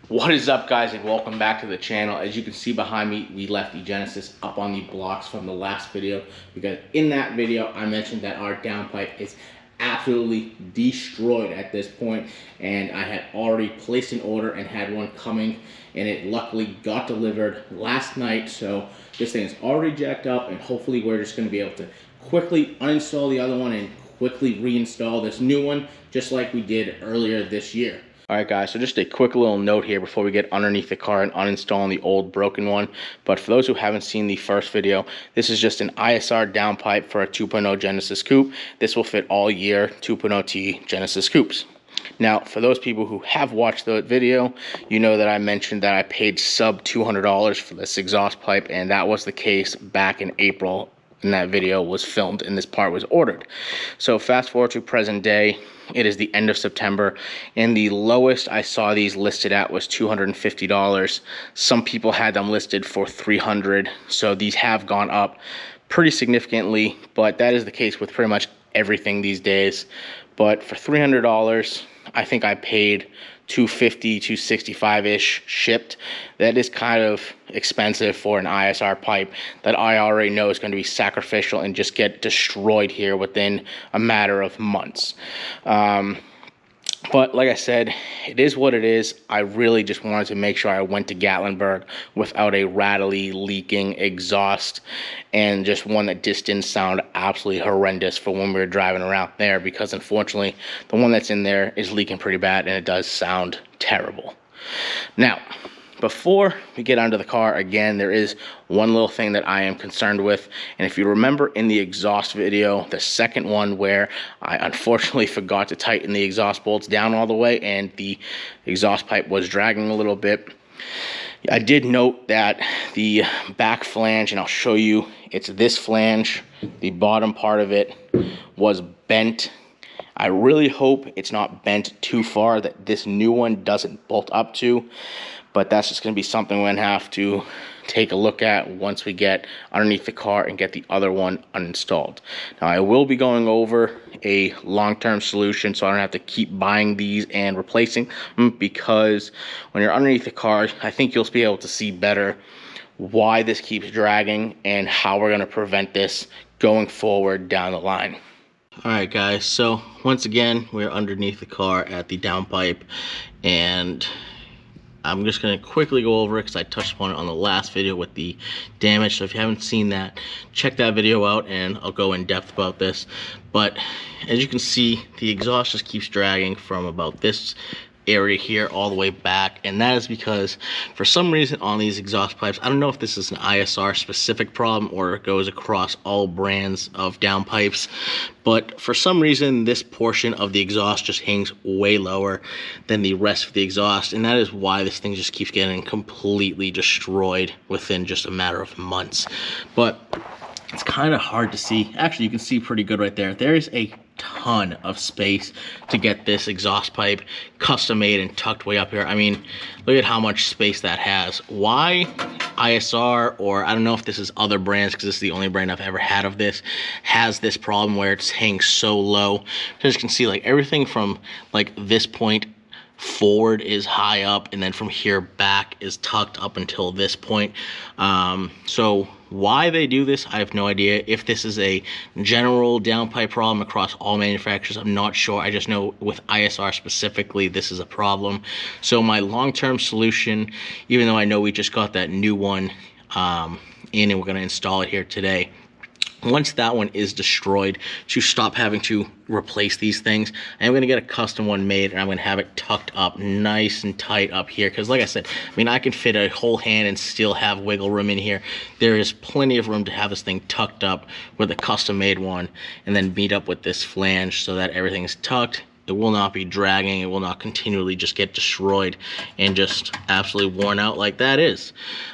What is up, guys, and welcome back to the channel. As you can see behind me, we left the Genesis up on the blocks from the last video, because in that video I mentioned that our downpipe is absolutely destroyed at this point, and I had already placed an order and had one coming, and it luckily got delivered last night. So this thing is already jacked up, and hopefully we're just going to be able to quickly uninstall the other one and quickly reinstall this new one, just like we did earlier this year. Alright guys, so just a quick little note here before we get underneath the car and uninstalling the old broken one. But for those who haven't seen the first video, this is just an ISR downpipe for a 2.0 Genesis coupe. This will fit all year 2.0T Genesis coupes. Now, for those people who have watched the video, you know that I mentioned that I paid sub $200 for this exhaust pipe, and that was the case back in April. And that video was filmed and this part was ordered. So fast forward to present day, it is the end of September, and the lowest I saw these listed at was $250. Some people had them listed for $300, so these have gone up pretty significantly, but that is the case with pretty much everything these days. But for $300, I think I paid $250, $265-ish shipped. That is kind of expensive for an ISR pipe that I already know is going to be sacrificial and just get destroyed here within a matter of months. But like I said, it is what it is. I really just wanted to make sure I went to Gatlinburg without a rattly, leaking exhaust, and just one that just didn't sound absolutely horrendous for when we were driving around there, because unfortunately the one that's in there is leaking pretty bad and it does sound terrible. Now, before we get onto the car, again, there is one little thing that I am concerned with. And if you remember in the exhaust video, the second one where I unfortunately forgot to tighten the exhaust bolts down all the way and the exhaust pipe was dragging a little bit, I did note that the back flange, and I'll show you, it's this flange, the bottom part of it was bent. I really hope it's not bent too far that this new one doesn't bolt up to, but that's just going to be something we're going to have to take a look at once we get underneath the car and get the other one uninstalled. Now, I will be going over a long-term solution so I don't have to keep buying these and replacing them, because when you're underneath the car, I think you'll be able to see better why this keeps dragging and how we're going to prevent this going forward down the line. Alright guys, so once again, we're underneath the car at the downpipe, and I'm just going to quickly go over it because I touched upon it on the last video with the damage. So if you haven't seen that, check that video out and I'll go in depth about this. But as you can see, the exhaust just keeps dragging from about this area here all the way back, and that is because for some reason on these exhaust pipes, I don't know if this is an ISR specific problem or it goes across all brands of downpipes, but for some reason this portion of the exhaust just hangs way lower than the rest of the exhaust, and that is why this thing just keeps getting completely destroyed within just a matter of months. But it's kind of hard to see. Actually, you can see pretty good right there. There is a ton of space to get this exhaust pipe custom made and tucked way up here. I mean, look at how much space that has. Why ISR, or I don't know if this is other brands, because this is the only brand I've ever had of this, has this problem where it's hanging so low. So as you can see, like everything from like this point forward is high up, and then from here back is tucked up until this point. So why they do this, I have no idea. If this is a general downpipe problem across all manufacturers, I'm not sure. I just know with ISR specifically, this is a problem. So my long-term solution, even though I know we just got that new one in and we're going to install it here today, once that one is destroyed, to stop having to replace these things, I'm going to get a custom one made, and I'm going to have it tucked up nice and tight up here, because like I said, I mean, I can fit a whole hand and still have wiggle room in here. There is plenty of room to have this thing tucked up with a custom made one, and then meet up with this flange so that everything is tucked. It will not be dragging, it will not continually just get destroyed and just absolutely worn out like that is.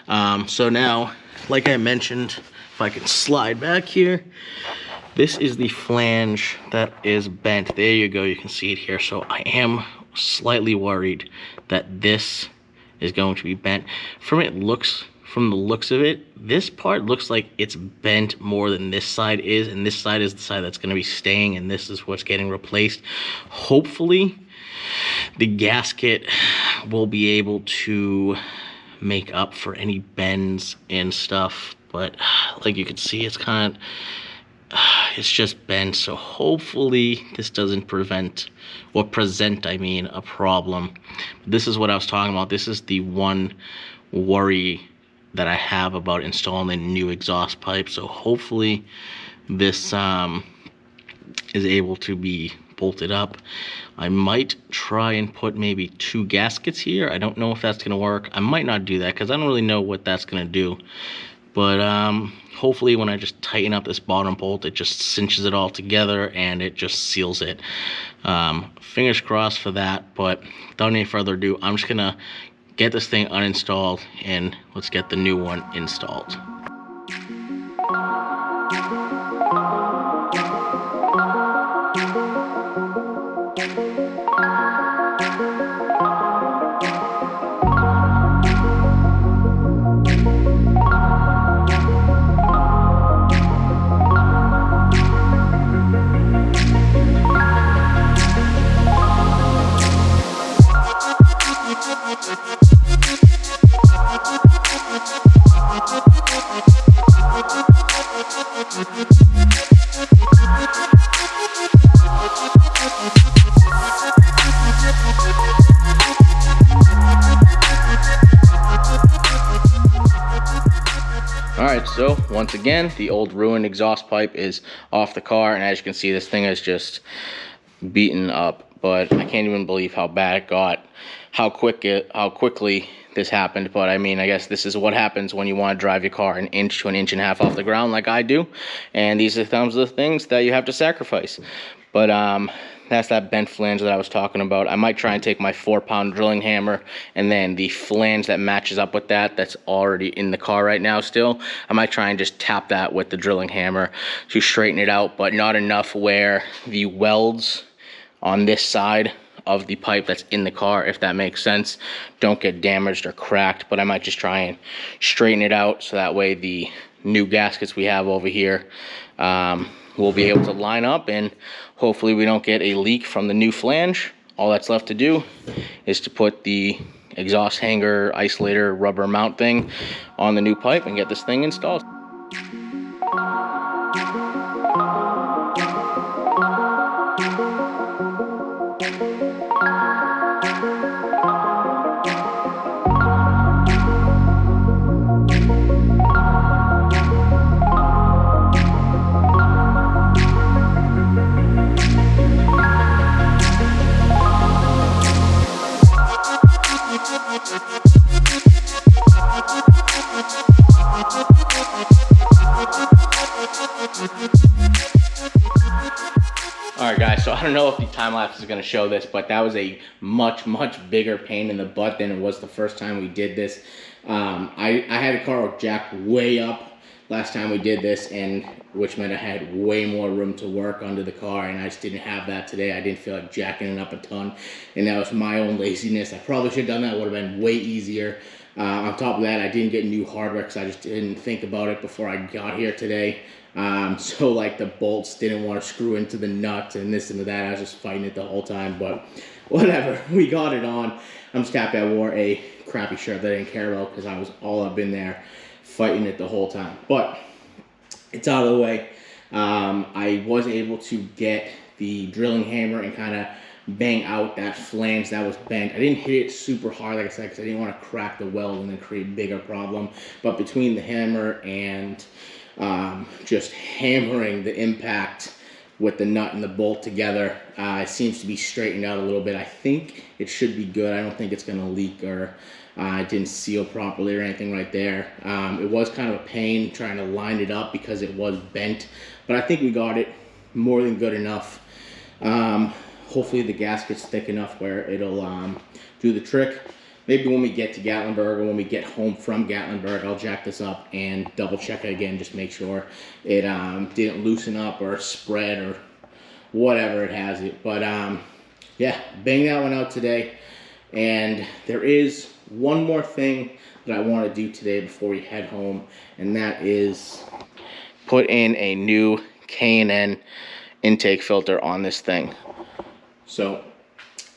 So now, like I mentioned, if I can slide back here, this is the flange that is bent. There you go, you can see it here. So I am slightly worried that this is going to be bent. From the looks of it, this part looks like it's bent more than this side is, and this side is the side that's going to be staying, and this is what's getting replaced. Hopefully the gasket will be able to make up for any bends and stuff. But like you can see, it's kind of it's just bent, so hopefully this doesn't present I mean, a problem. This is what I was talking about. This is the one worry that I have about installing a new exhaust pipe. So hopefully this is able to be bolted up. I might try and put maybe 2 gaskets here. I don't know if that's gonna work. I might not do that because I don't really know what that's gonna do. But hopefully when I just tighten up this bottom bolt, it just cinches it all together and it just seals it. Fingers crossed for that. But without any further ado, I'm just gonna get this thing uninstalled and let's get the new one installed. Alright, so once again, the old ruined exhaust pipe is off the car, and as you can see, this thing is just beaten up. But I can't even believe how bad it got, how quickly this happened. But I mean, I guess this is what happens when you want to drive your car an inch to an inch and a half off the ground like I do. And these are some of the things that you have to sacrifice. But that's that bent flange that I was talking about. I might try and take my 4-pound drilling hammer and then the flange that matches up with that, that's already in the car right now still, I might try and just tap that with the drilling hammer to straighten it out, but not enough where the welds on this side of the pipe that's in the car, if that makes sense, don't get damaged or cracked. But I might just try and straighten it out so that way the new gaskets we have over here will be able to line up, and hopefully we don't get a leak from the new flange. All that's left to do is to put the exhaust hanger isolator rubber mount thing on the new pipe and get this thing installed. Alright guys, so I don't know if the time lapse is going to show this, but that was a much bigger pain in the butt than it was the first time we did this. I had the car jacked way up last time we did this, and which meant I had way more room to work under the car, and I just didn't have that today. I didn't feel like jacking it up a ton, and that was my own laziness. I probably should have done that. It would have been way easier. On top of that, I didn't get new hardware because I just didn't think about it before I got here today. So like the bolts didn't want to screw into the nut and this and that. I was just fighting it the whole time, but whatever. We got it on. I'm just happy I wore a crappy shirt that I didn't care about because I was all up in there fighting it the whole time. But it's out of the way. I was able to get the drilling hammer and kind of bang out that flange that was bent. I didn't hit it super hard, like I said, because I didn't want to crack the weld and then create a bigger problem. But between the hammer and just hammering the impact with the nut and the bolt together, it seems to be straightened out a little bit. I think it should be good. I don't think it's going to leak or it didn't seal properly or anything right there. It was kind of a pain trying to line it up because it was bent, but I think we got it more than good enough. Hopefully the gasket's thick enough where it'll do the trick. Maybe when we get to Gatlinburg or when we get home from Gatlinburg, I'll jack this up and double check it again, just make sure it didn't loosen up or spread or whatever it has it. But yeah, bang that one out today. And there is one more thing that I want to do today before we head home, and that is put in a new K&N intake filter on this thing. So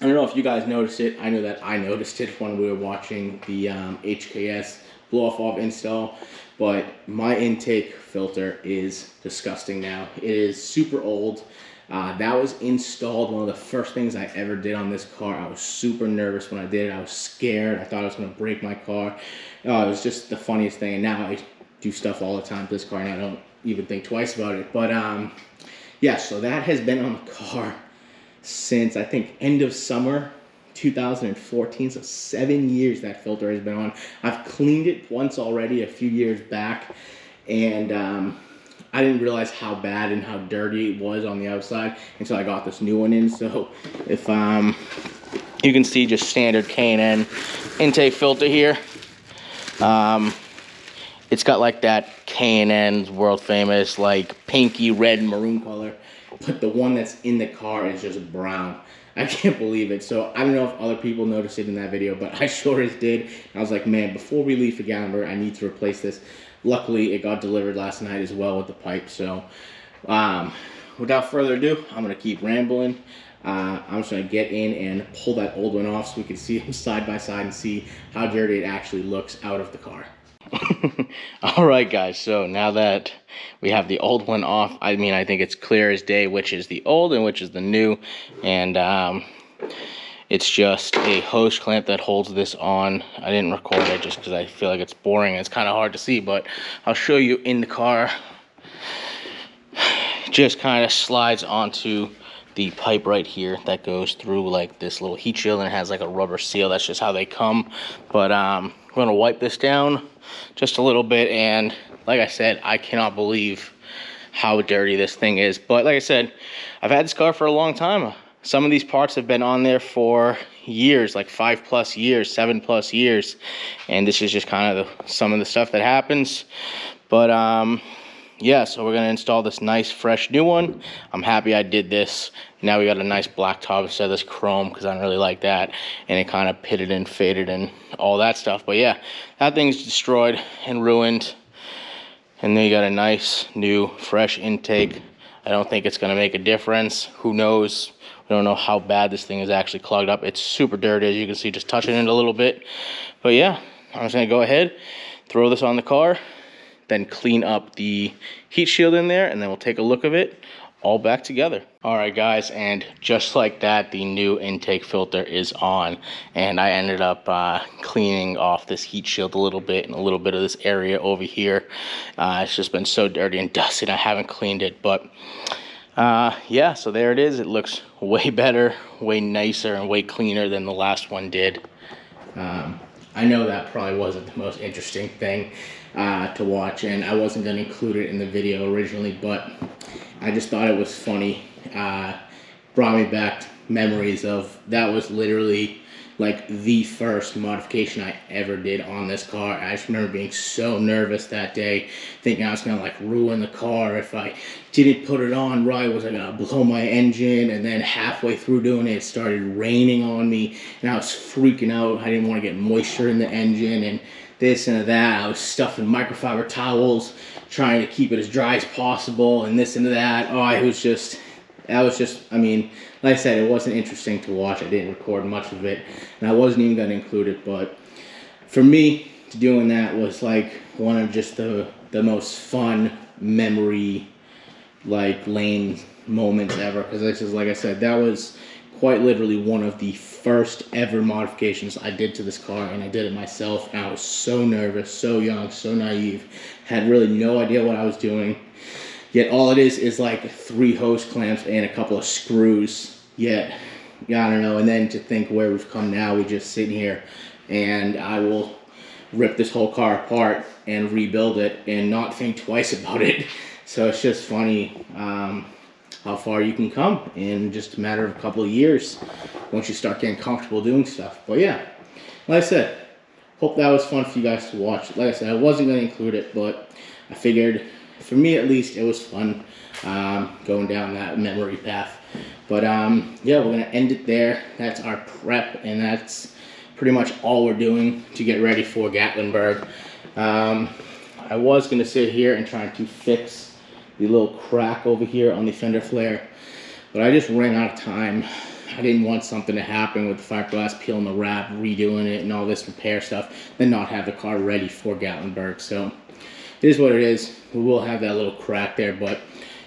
I don't know if you guys noticed it. I know that I noticed it when we were watching the HKS blow-off valve install, but my intake filter is disgusting now. It is super old. That was installed, one of the first things I ever did on this car. I was super nervous when I did it. I was scared. I thought I was going to break my car. It was just the funniest thing. And now I do stuff all the time with this car, and I don't even think twice about it. But yeah, so that has been on the car since I think end of summer 2014, so 7 years that filter has been on. I've cleaned it once already a few years back, and I didn't realize how bad and how dirty it was on the outside until I got this new one in. So if you can see, just standard K&N intake filter here. It's got like that K&N's world famous like pinky red and maroon color, but the one that's in the car is just brown. I can't believe it. So I don't know if other people noticed it in that video, but I sure as did. And I was like, man, before we leave for Gatlinburg, I need to replace this. Luckily, it got delivered last night as well with the pipe. So without further ado, I'm going to keep rambling. I'm just going to get in and pull that old one off so we can see them side by side and see how dirty it actually looks out of the car. All right, guys, so now that we have the old one off, I mean, I think it's clear as day which is the old and which is the new. And it's just a hose clamp that holds this on. I didn't record it just because I feel like it's boring and it's kind of hard to see, but I'll show you in the car. It just kind of slides onto the pipe right here that goes through like this little heat shield, and it has like a rubber seal. That's just how they come. But we're gonna wipe this down just a little bit, and like I said, I cannot believe how dirty this thing is. But like I said, I've had this car for a long time. Some of these parts have been on there for years, like 5+ years, 7+ years, and this is just kind of some of the stuff that happens. But yeah, so we're gonna install this nice fresh new one. I'm happy I did this. Now we got a nice black top instead of this chrome, because I don't really like that, and it kind of pitted and faded and all that stuff. But yeah, that thing's destroyed and ruined, and then you got a nice new fresh intake. I don't think it's gonna make a difference. Who knows? We don't know how bad this thing is actually clogged up. It's super dirty, as you can see, just touching it a little bit. But yeah, I'm just gonna go ahead, throw this on the car, then clean up the heat shield in there, and then we'll take a look of it all back together. All right, guys, and just like that, the new intake filter is on, and I ended up cleaning off this heat shield a little bit and a little bit of this area over here. It's just been so dirty and dusty, and I haven't cleaned it, but yeah, so there it is. It looks way better, way nicer, and way cleaner than the last one did. I know that probably wasn't the most interesting thing to watch, and I wasn't going to include it in the video originally, but I just thought it was funny. Brought me back memories of, that was literally like the first modification I ever did on this car. I just remember being so nervous that day, thinking I was gonna like ruin the car if I didn't put it on right. Was I gonna blow my engine? And then halfway through doing it, it started raining on me, and I was freaking out. I didn't want to get moisture in the engine and this and that. I was stuffing microfiber towels, trying to keep it as dry as possible, and this and that. Oh, it was just, that was just, I mean, like I said, it wasn't interesting to watch. I didn't record much of it, and I wasn't even going to include it. But for me, doing that was like one of just the most fun memory, like, lane moments ever. Because this is, like I said, that was quite literally one of the first ever modifications I did to this car, and I did it myself. And I was so nervous, so young, so naive, had really no idea what I was doing. Yet all it is like 3 hose clamps and a couple of screws. Yet, yeah, I don't know. And then to think where we've come now, we just sit here and I will rip this whole car apart and rebuild it and not think twice about it. So it's just funny how far you can come in just a matter of a couple of years once you start getting comfortable doing stuff. But yeah, like I said, hope that was fun for you guys to watch. Like I said, I wasn't going to include it, but I figured, for me at least, it was fun going down that memory path. But yeah, we're gonna end it there. That's our prep, and that's pretty much all we're doing to get ready for Gatlinburg. I was gonna sit here and try to fix the little crack over here on the fender flare, but I just ran out of time. I didn't want something to happen with the fiberglass peeling the wrap, redoing it, and all this repair stuff, then not have the car ready for Gatlinburg. So it is what it is. We will have that little crack there, but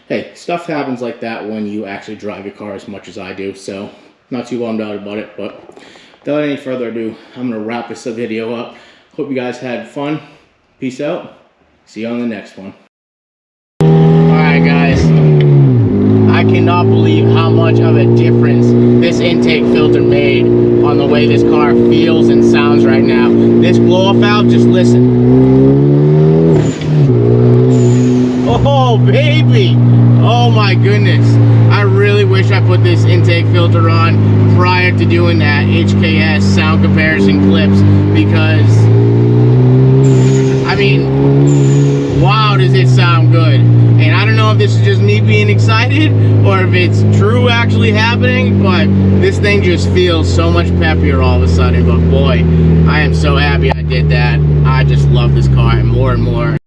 hey, stuff happens like that when you actually drive your car as much as I do. So not too bummed out about it, but without any further ado, I'm gonna wrap this video up. Hope you guys had fun. Peace out. See you on the next one. Alright guys, I cannot believe how much of a difference this intake filter made on the way this car feels and sounds right now. This blow-off valve, just listen. Oh baby! Oh my goodness. I really wish I put this intake filter on prior to doing that HKS sound comparison clips, because I mean, wow, does it sound good. And I don't know if this is just me being excited or if it's true actually happening, but this thing just feels so much peppier all of a sudden. But boy, I am so happy I did that. I just love this car more and more.